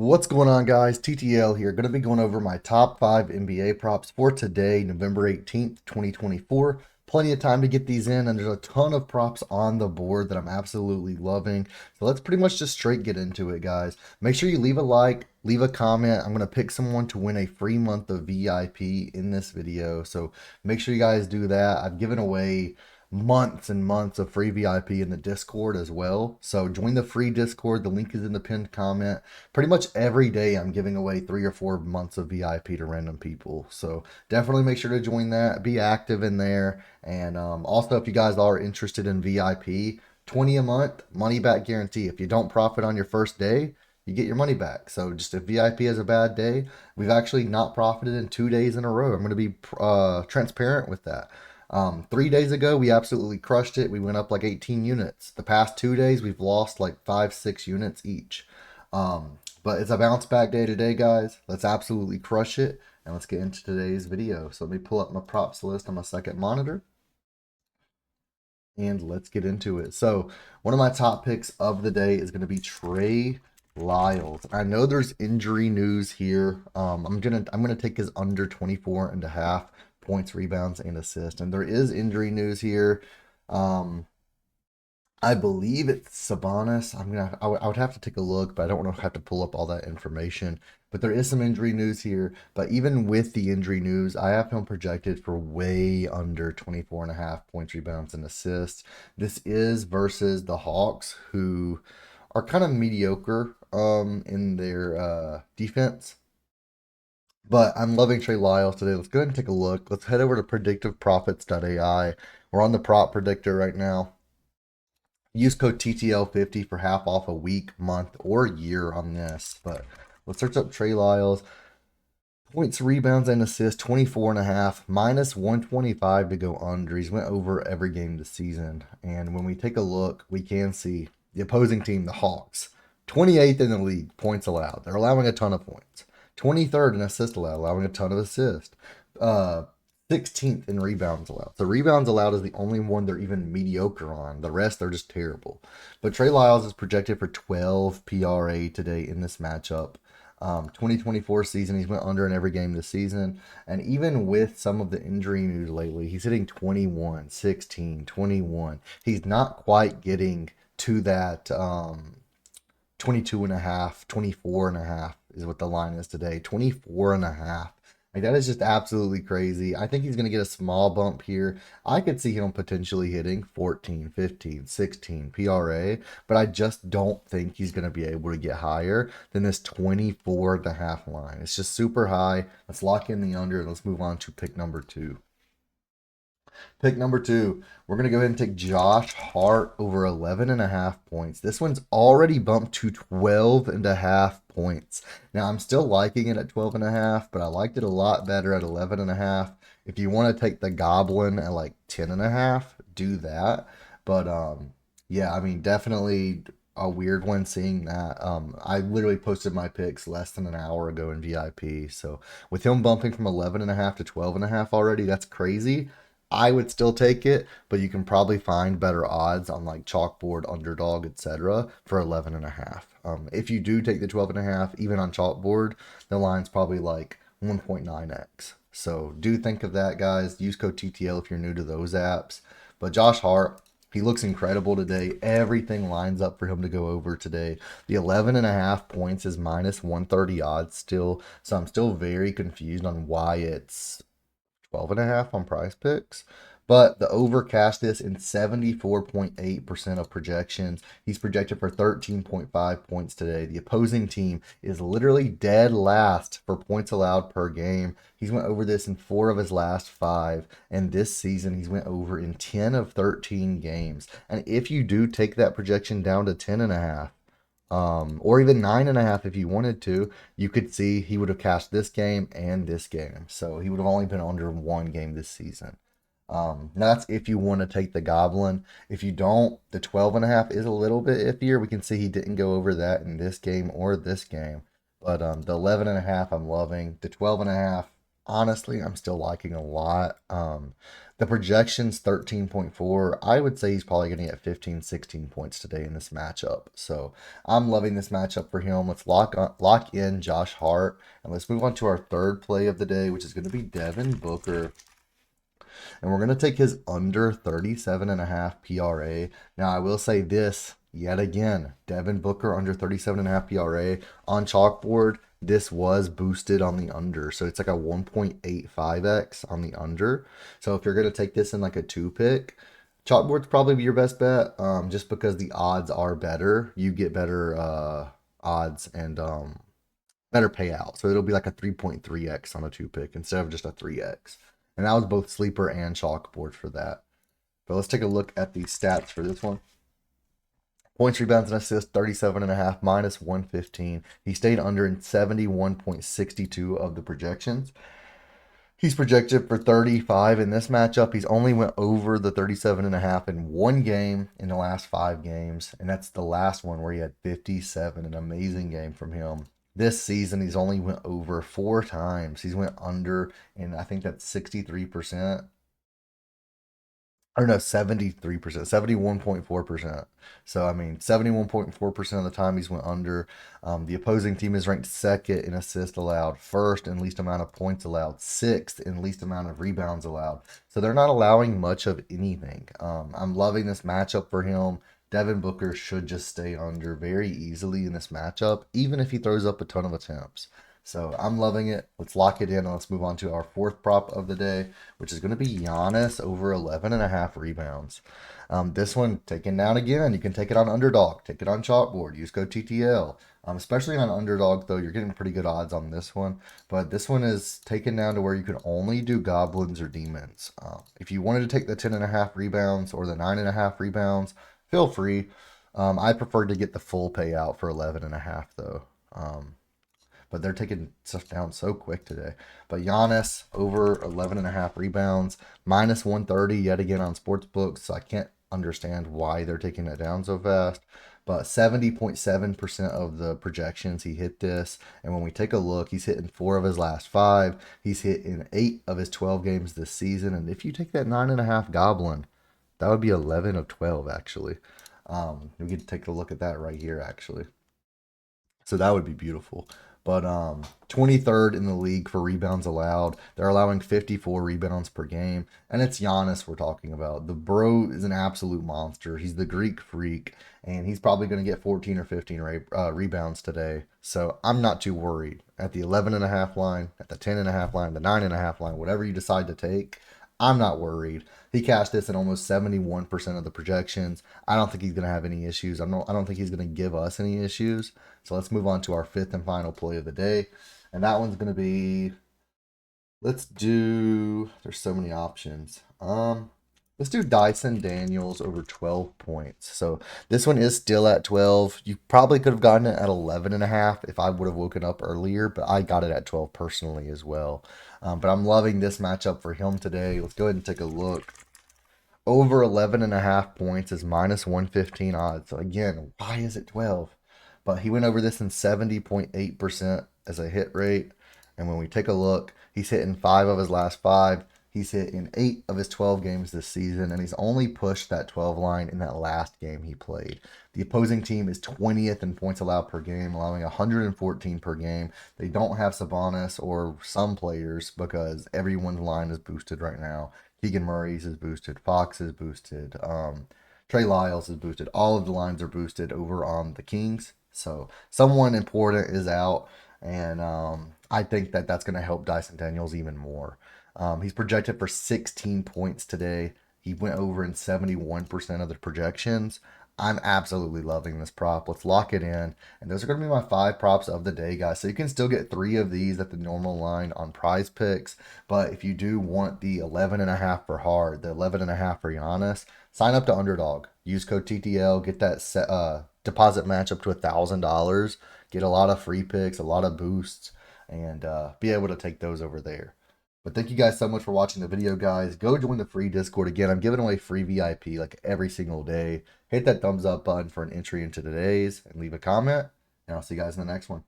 What's going on, guys? TTL here. Going to be going over my top 5 NBA props for today, November 18th, 2024. Plenty of time to get these in, and there's a ton of props on the board that I'm absolutely loving. So let's pretty much just straight get into it, guys. Make sure you leave a like, leave a comment. I'm going to pick someone to win a free month of VIP in this video. So make sure you guys do that. I've given away months and months of free VIP in the Discord as well. So join the free Discord. The link is in the pinned comment. Pretty much every day I'm giving away 3 or 4 months of VIP to random people. So definitely make sure to join that. Be active in there. And also, if you guys are interested in VIP, 20 a month, money back guarantee. If you don't profit on your first day, you get your money back. So just if VIP has a bad day, we've actually not profited in 2 days in a row. I'm going to be transparent with that. 3 days ago, we absolutely crushed it. We went up like 18 units. The past 2 days, we've lost like 5, 6 units each. But it's a bounce back day today, guys. Let's absolutely crush it. And let's get into today's video. So let me pull up my props list on my second monitor. And let's get into it. So one of my top picks of the day is going to be Trey Lyles. I know there's injury news here. I'm gonna take his under 24.5 points, rebounds, and assists. And there is injury news here. I believe it's Sabonis. I would have to take a look, but I don't want to have to pull up all that information. But there is some injury news here. But even with the injury news, I have him projected for way under 24.5 points, rebounds, and assists. This is versus the Hawks, who are kind of mediocre in their defense. But I'm loving Trey Lyles today. Let's go ahead and take a look. Let's head over to predictiveprofits.ai. We're on the prop predictor right now. Use code TTL50 for half off a week, month, or year on this. But let's search up Trey Lyles. Points, rebounds, and assists, 24.5, minus 125 to go under. He's went over every game this season. And when we take a look, we can see the opposing team, the Hawks, 28th in the league, points allowed. They're allowing a ton of points. 23rd in assists allowed, allowing a ton of assists. 16th in rebounds allowed. So rebounds allowed is the only one they're even mediocre on. The rest, they're just terrible. But Trey Lyles is projected for 12 PRA today in this matchup. 2024 season, he's went under in every game this season. And even with some of the injury news lately, he's hitting 21, 16, 21. He's not quite getting to that 22.5, 24.5 is what the line is today. 24.5. Like, that is just absolutely crazy. I think he's going to get a small bump here. I could see him potentially hitting 14, 15, 16 PRA, but I just don't think he's going to be able to get higher than this 24.5 line. It's just super high. Let's lock in the under and let's move on to pick number 2. Pick number 2, we're going to go ahead and take Josh Hart over 11.5 points. This one's already bumped to 12.5 points. Now, I'm still liking it at 12.5, but I liked it a lot better at 11.5. If you want to take the Goblin at like 10.5, do that. But yeah, I mean, definitely a weird one seeing that. I literally posted my picks less than an hour ago in VIP. So with him bumping from 11.5 to 12.5 already, that's crazy. I would still take it, but you can probably find better odds on like Chalkboard, UnderDog, etc. for 11.5. If you do take the 12.5, even on Chalkboard, the line's probably like 1.9x. So do think of that, guys. Use code TTL if you're new to those apps. But Josh Hart, he looks incredible today. Everything lines up for him to go over today. The 11.5 points is minus 130 odds still. So I'm still very confused on why it's 12.5 on Prizepicks. But the over cashed this in 74.8% of projections. He's projected for 13.5 points today. The opposing team is literally dead last for points allowed per game. He's went over this in 4 of his last 5. And this season, he's went over in 10 of 13 games. And if you do take that projection down to 10.5, or even 9.5 if you wanted to, you could see he would have cashed this game and this game. So he would have only been under 1 game this season. Now that's if you want to take the Goblin. If you don't, the 12.5 is a little bit iffier. We can see he didn't go over that in this game or this game. But the 11.5 I'm loving. The 12.5, honestly, I'm still liking a lot. The projection's 13.4. I would say he's probably going to get 15, 16 points today in this matchup. So I'm loving this matchup for him. Let's lock in Josh Hart. And let's move on to our third play of the day, which is going to be Devin Booker. And we're going to take his under 37.5 PRA. Now, I will say this yet again, Devin Booker under 37.5 PRA on Chalkboard. This was boosted on the under. So it's like a 1.85x on the under. So if you're going to take this in like a 2-pick, Chalkboard's probably your best bet, just because the odds are better. You get better odds and better payout. So it'll be like a 3.3x on a 2-pick instead of just a 3x. And that was both sleeper and Chalkboard for that. But let's take a look at the stats for this one. Points, rebounds, and assists, 37.5, minus 115. He stayed under in 71.62 of the projections. He's projected for 35 in this matchup. He's only went over the 37.5 in one game in the last 5 games. And that's the last one where he had 57. An amazing game from him. This season, he's only went over 4 times. He's went under, and I think that's 63%. Or no, 73%, 71.4%. So, I mean, 71.4% of the time he's went under. The opposing team is ranked second in assists allowed, first in least amount of points allowed, sixth in least amount of rebounds allowed. So they're not allowing much of anything. I'm loving this matchup for him. Devin Booker should just stay under very easily in this matchup, even if he throws up a ton of attempts. So I'm loving it. Let's lock it in and let's move on to our fourth prop of the day, which is going to be Giannis over 11.5 rebounds. This one taken down again. You can take it on UnderDog, take it on Chalkboard, use code TTL. Especially on UnderDog, though, you're getting pretty good odds on this one. But this one is taken down to where you can only do goblins or demons. If you wanted to take the 10.5 rebounds or the 9.5 rebounds, feel free. I prefer to get the full payout for 11.5, though. But they're taking stuff down so quick today. But Giannis over 11.5 rebounds, minus 130 yet again on sportsbooks. So I can't understand why they're taking it down so fast. But 70.7% of the projections he hit this. And when we take a look, he's hit in 4 of his last 5. He's hit in 8 of his 12 games this season. And if you take that 9.5 goblin, that would be 11 of 12 actually. We get to take a look at that right here actually. So that would be beautiful. But 23rd in the league for rebounds allowed. They're allowing 54 rebounds per game. And it's Giannis we're talking about. The bro is an absolute monster. He's the Greek freak. And he's probably going to get 14 or 15 rebounds today. So I'm not too worried. At the 11.5 line, at the 10.5 line, the 9.5 line, whatever you decide to take, I'm not worried. He cashed this at almost 71% of the projections. I don't think he's going to have any issues. I don't think he's going to give us any issues. So let's move on to our fifth and final play of the day. And that one's going to be, there's so many options. Let's do Dyson Daniels over 12 points. So this one is still at 12. You probably could have gotten it at 11.5 if I would have woken up earlier, but I got it at 12 personally as well. But I'm loving this matchup for him today. Let's go ahead and take a look. Over 11.5 points is minus 115 odds. So again, why is it 12? But he went over this in 70.8% as a hit rate. And when we take a look, he's hit in 5 of his last 5. He's hit in 8 of his 12 games this season, and he's only pushed that 12 line in that last game he played. The opposing team is 20th in points allowed per game, allowing 114 per game. They don't have Sabonis or some players because everyone's line is boosted right now. Keegan Murray's is boosted. Fox is boosted. Trey Lyles is boosted. All of the lines are boosted over on the Kings. So someone important is out, and I think that that's going to help Dyson Daniels even more. He's projected for 16 points today. He went over in 71% of the projections. I'm absolutely loving this prop. Let's lock it in. And those are going to be my 5 props of the day, guys. So you can still get 3 of these at the normal line on Prizepicks. But if you do want the 11.5 for Hart, the 11.5 for Giannis, sign up to UnderDog. Use code TTL. Get that deposit match up to $1,000. Get a lot of free picks, a lot of boosts, and be able to take those over there. But thank you guys so much for watching the video, guys. Go join the free Discord. Again, I'm giving away free VIP like every single day. Hit that thumbs up button for an entry into today's and leave a comment. And I'll see you guys in the next one.